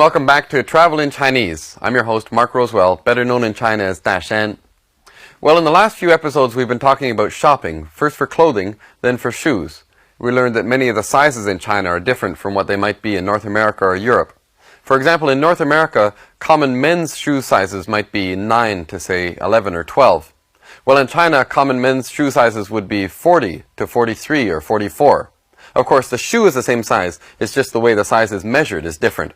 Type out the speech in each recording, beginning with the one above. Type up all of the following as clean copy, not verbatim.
welcome back to Travel in Chinese. I'm your host, Mark Rosewell, better known in China as Dashan. Well, in the last few episodes, we've been talking about shopping, first for clothing, then for shoes. We learned that many of the sizes in China are different from what they might be in North America or Europe. For example, in North America, common men's shoe sizes might be 9 to, say, 11 or 12. Well, in China, common men's shoe sizes would be 40 to 43 or 44. Of course, the shoe is the same size, it's just the way the size is measured is different.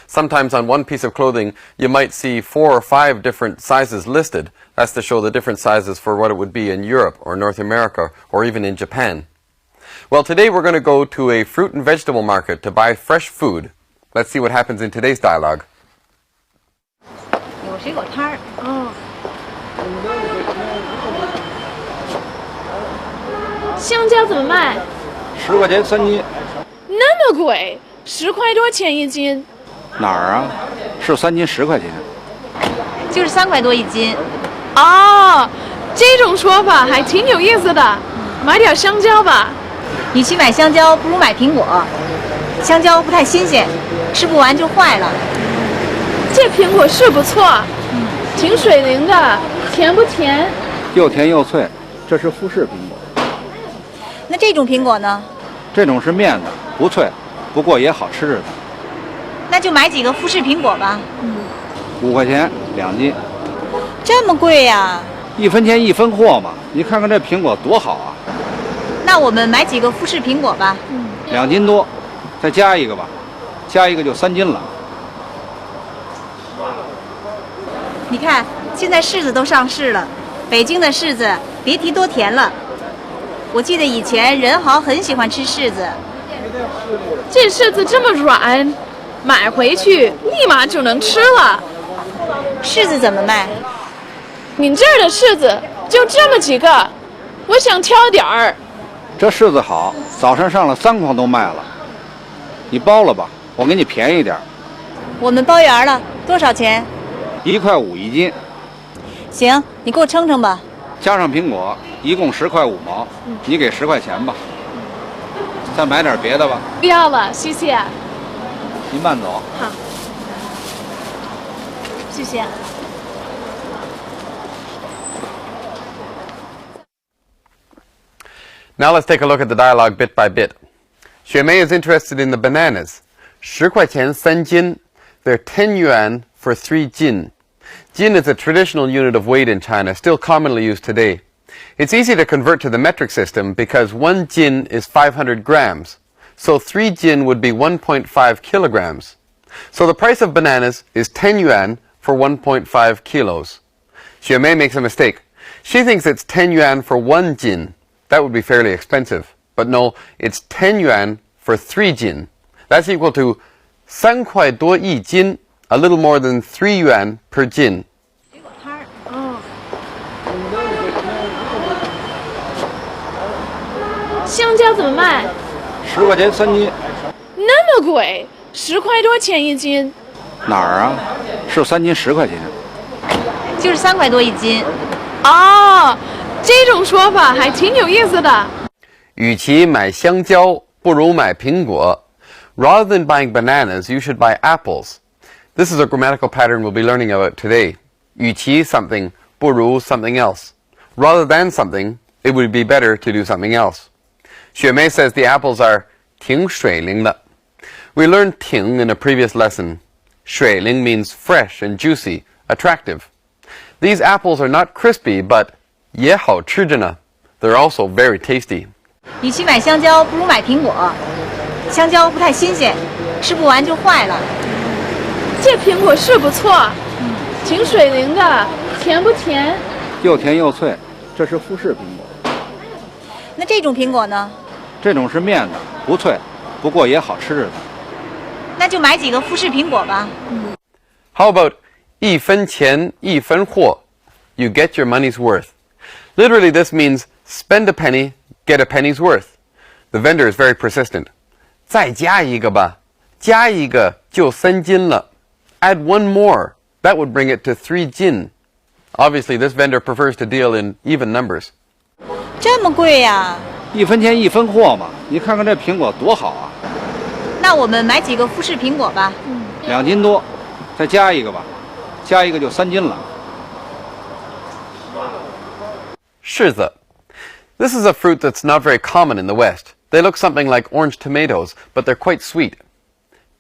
Sometimes on one piece of clothing, you might see 4 or 5 different sizes listed. That's to show the different sizes for what it would be in Europe or North America or even in Japan. Well, today we're going to go to a fruit and vegetable market to buy fresh food. Let's see what happens in today's dialogue. 有水果摊儿哦。香蕉怎么卖？10块钱3斤。那么贵，10块多钱一斤。哪儿啊？是3斤10块钱。就是3块多一斤。哦，这种说法还挺有意思的。买点香蕉吧。与其买香蕉，不如买苹果。香蕉不太新鲜，吃不完就坏了。这苹果是不错，挺水灵的，甜不甜？又甜又脆，这是富士苹果。那这种苹果呢？这种是面的，不脆，不过也好吃的。那就买几个富士苹果吧。5块钱2斤。这么贵呀？1分钱1分货嘛，你看看这苹果多好啊！那我们买几个富士苹果吧。2斤多，再加一个吧，加一个就3斤了。你看，现在柿子都上市了，北京的柿子别提多甜了。我记得以前任豪很喜欢吃柿子。这柿子这么软，买回去立马就能吃了。柿子怎么卖？你这儿的柿子就这么几个，我想挑点儿。这柿子好，早上上了3筐都卖了。你包了吧，我给你便宜点。我们包圆了，多少钱？1块5一斤。行，你给我称称吧。加上苹果，一共10块5毛，你给10块钱吧。再买点别的吧。不要了，谢谢。您慢走。好，谢谢。Now let's take a look at the dialogue bit by bit. Xuemei is interested in the bananas. 10块钱3斤. They're 10 yuan for 3 jin. Jin is a traditional unit of weight in China, still commonly used today. It's easy to convert to the metric system because 1 jin is 500 grams. So 3 jin would be 1.5 kilograms. So the price of bananas is 10 yuan for 1.5 kilos. Xuemei makes a mistake. She thinks it's 10 yuan for 1 jin. That would be fairly expensive. But no, it's 10 yuan for 3 jin. That's equal to 3块多一斤, a little more than 3 yuan per jin. 水果摊儿哦。香蕉怎么卖？10块钱3斤。那么贵，10块多钱一斤。哪儿啊？是3斤10块钱。就是3块多一斤。哦，这种说法还挺有意思的。与其买香蕉，不如买苹果。Rather than buying bananas, you should buy apples. This is a grammatical pattern we'll be learning about today. 与其 something, 不如 something else. Rather than something, it would be better to do something else. Xuemei says the apples are 挺水灵的. We learned 挺 in a previous lesson. 水灵 means fresh and juicy, attractive. These apples are not crispy, but 也好吃着呢. They're also very tasty. 与其买香蕉，不如买苹果。香蕉不太新鲜，吃不完就坏了。这苹果是不错，挺水灵的，甜不甜？又甜又脆，这是富士苹果。那这种苹果呢？这种是面的，不脆，不过也好吃的。那就买几个富士苹果吧。How about 1分钱1分货? You get your money's worth. Literally, this means spend a penny, get a penny's worth. The vendor is very persistent. 再加一个吧，加一个就3斤了。Add one more. That would bring it to 3 jin. Obviously, this vendor prefers to deal in even numbers. 这么贵呀？1分钱1分货嘛，你看看这苹果多好啊！那我们买几个富士苹果吧。2斤多，再加一个吧，加一个就3斤了。柿子. This is a fruit that's not very common in the West. They look something like orange tomatoes, but they're quite sweet.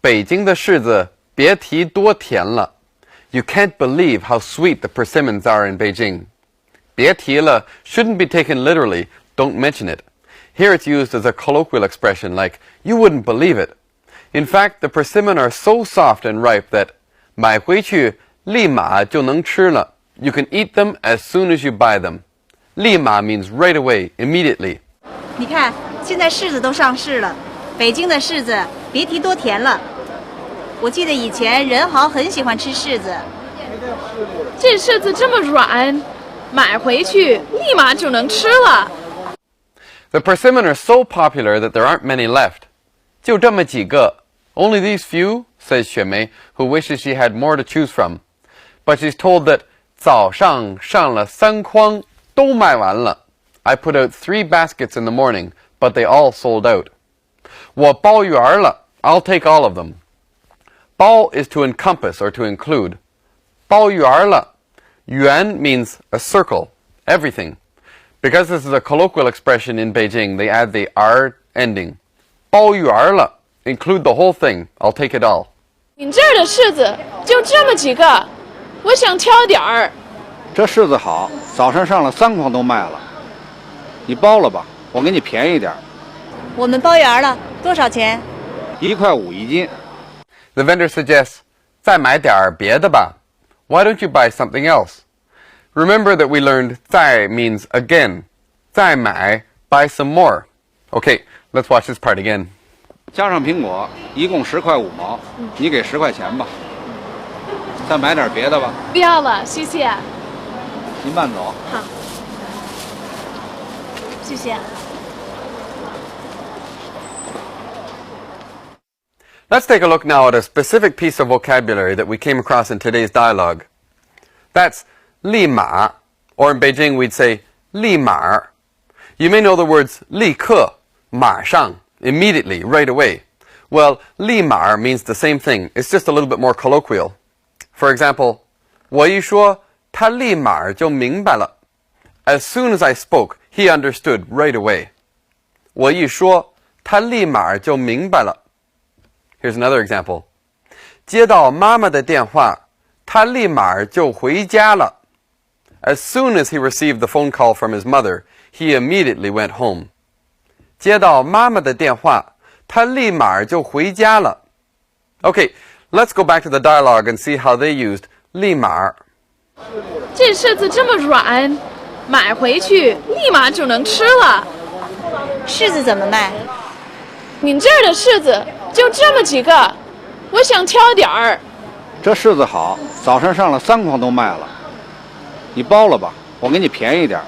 北京的柿子别提多甜了. You can't believe how sweet the persimmons are in Beijing. 别提了 shouldn't be taken literally, don't mention it. Here it's used as a colloquial expression like, you wouldn't believe it. In fact, the persimmon are so soft and ripe that 买回去立马就能吃了. You can eat them as soon as you buy them. 立马 means right away, immediately. 你看，现在柿子都上市了，北京的柿子别提多甜了。我记得以前任豪很喜欢吃柿子。这柿子这么软，买回去立马就能吃了。The persimmon are so popular that there aren't many left. 就这么几个. Only these few, says Xuemei, who wishes she had more to choose from. But she's told that 早上上了3筐都卖完了. I put out 3 baskets in the morning, but they all sold out. 我包圆了. I'll take all of them. 包 is to encompass or to include. 包圆了. 圆 means a circle, everything. Because this is a colloquial expression in Beijing, they add the R ending. 包圆了. Include the whole thing. I'll take it all. 你这儿的柿子就这么几个，我想挑点儿。这柿子好，早上上了3筐都卖了。你包了吧，我给你便宜点。我们包圆了，多少钱？1块5一斤。The vendor suggests, 再买点儿别的吧. Why don't you buy something else? Remember that we learned 再 means again. 再买, buy some more. Okay, let's watch this part again. 加上苹果，一共10块5毛，你给10块钱吧。再买点别的吧。不要了，谢谢。您慢走。好，谢谢。Let's take a look now at a specific piece of vocabulary that we came across in today's dialogue. That's 立马, or in Beijing we'd say 立马. You may know the words 立刻, 马上, immediately, right away. Well, 立马 means the same thing. It's just a little bit more colloquial. For example, 我一说他立马就明白了. As soon as I spoke, he understood right away. 我一说他立马就明白了. Here's another example. 接到妈妈的电话，他立马就回家了. As soon as he received the phone call from his mother, he immediately went home. 接到妈妈的电话，他立马就回家了. Okay, let's go back to the dialogue and see how they used 立马. 这柿子这么软，买回去立马就能吃了。柿子怎么卖？你这儿的柿子就这么几个，我想挑点儿。这柿子好，早上上了3筐都卖了。你包了吧，我给你便宜点。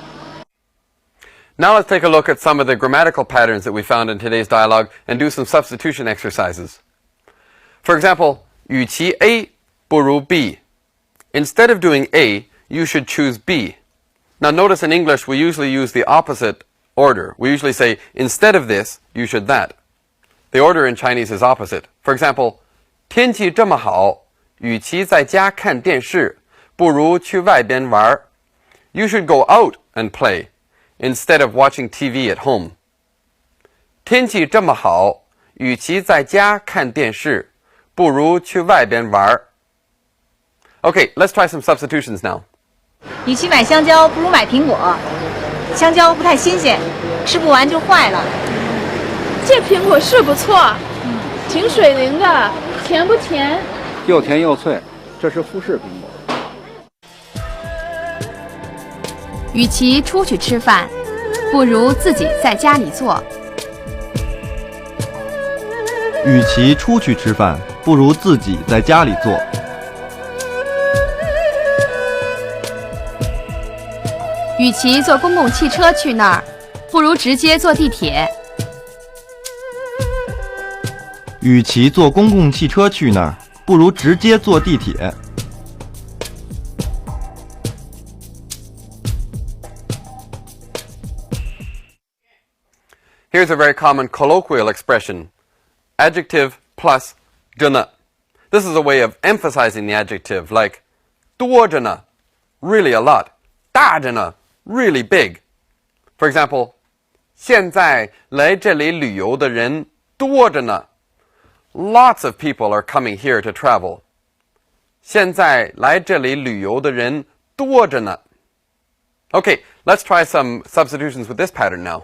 Now let's take a look at some of the grammatical patterns that we found in today's dialogue and do some substitution exercises. For example, 与其 A 不如 B. Instead of doing A, you should choose B. Now notice in English we usually use the opposite order. We usually say, instead of this, you should that. The order in Chinese is opposite. For example, 天气这么好，与其在家看电视，不如去外边玩。You should go out and play, instead of watching TV at home. 天气这么好，与其在家看电视，不如去外边玩。Okay, let's try some substitutions now. 与其买香蕉，不如买苹果。香蕉不太新鲜，吃不完就坏了。这苹果是不错，挺水灵的，甜不甜？又甜又脆，这是富士苹果。与其出去吃饭，不如自己在家里做。与其出去吃饭，不如自己在家里做。与其坐公共汽车去那儿，不如直接坐地铁。与其坐公共汽车去那儿，不如直接坐地铁。Here's a very common colloquial expression. Adjective plus 真的. This is a way of emphasizing the adjective, like 多着呢, really a lot, 大着呢, really big. For example, 现在来这里旅游的人多着呢. Lots of people are coming here to travel. 现在来这里旅游的人多着呢. Okay, let's try some substitutions with this pattern now.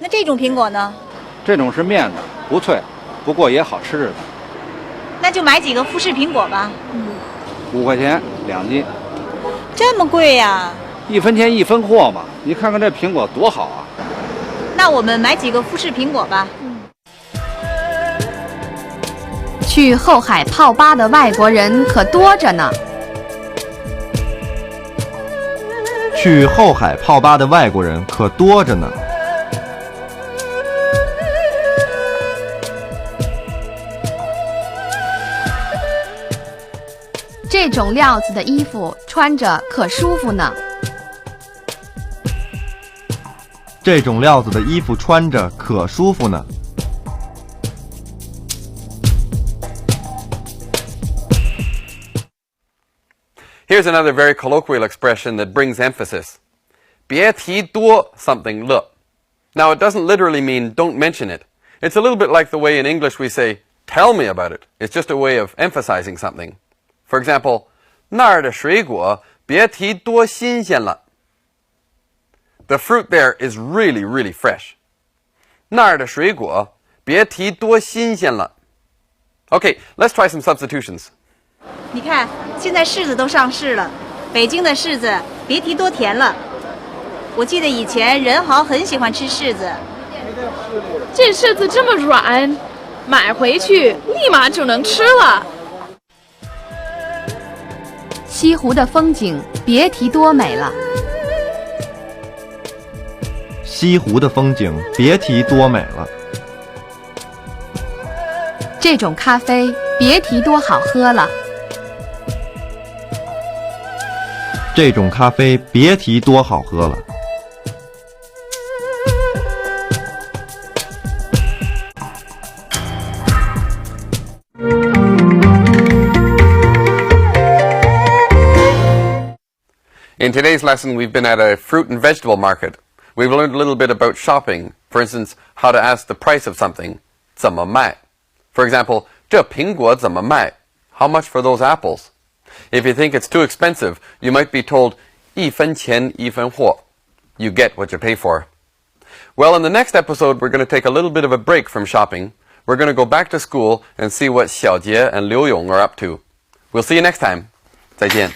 那这种苹果呢？这种是面的，不脆，不过也好吃的。那就买几个富士苹果吧。5块钱2斤，这么贵呀？ 1分钱1分货嘛。你看看这苹果多好啊！那我们买几个富士苹果吧。去后海泡吧的外国人可多着呢。去后海泡吧的外国人可多着呢。这种料子的衣服穿着可舒服呢。这种料子的衣服穿着可舒服呢。Here's another very colloquial expression that brings emphasis. 别提多 something 了. Now, it doesn't literally mean don't mention it. It's a little bit like the way in English we say, tell me about it. It's just a way of emphasizing something. For example, 那儿的水果别提多新鲜了. The fruit there is really, really fresh. 那儿的水果别提多新鲜了. Okay, let's try some substitutions. 你看，现在柿子都上市了，北京的柿子别提多甜了。我记得以前任豪很喜欢吃柿子。这柿子这么软，买回去立马就能吃了。西湖的风景别提多美了。西湖的风景别提多美了。这种咖啡别提多好喝了。这种咖啡别提多好喝了。In today's lesson, we've been at a fruit and vegetable market. We've learned a little bit about shopping. For instance, how to ask the price of something. 怎么卖? For example, 这苹果怎么卖? How much for those apples? If you think it's too expensive, you might be told 1分钱1分货. You get what you pay for. Well, in the next episode, we're going to take a little bit of a break from shopping. We're going to go back to school and see what Xiaojie and Liu Yong are up to. We'll see you next time. 再见.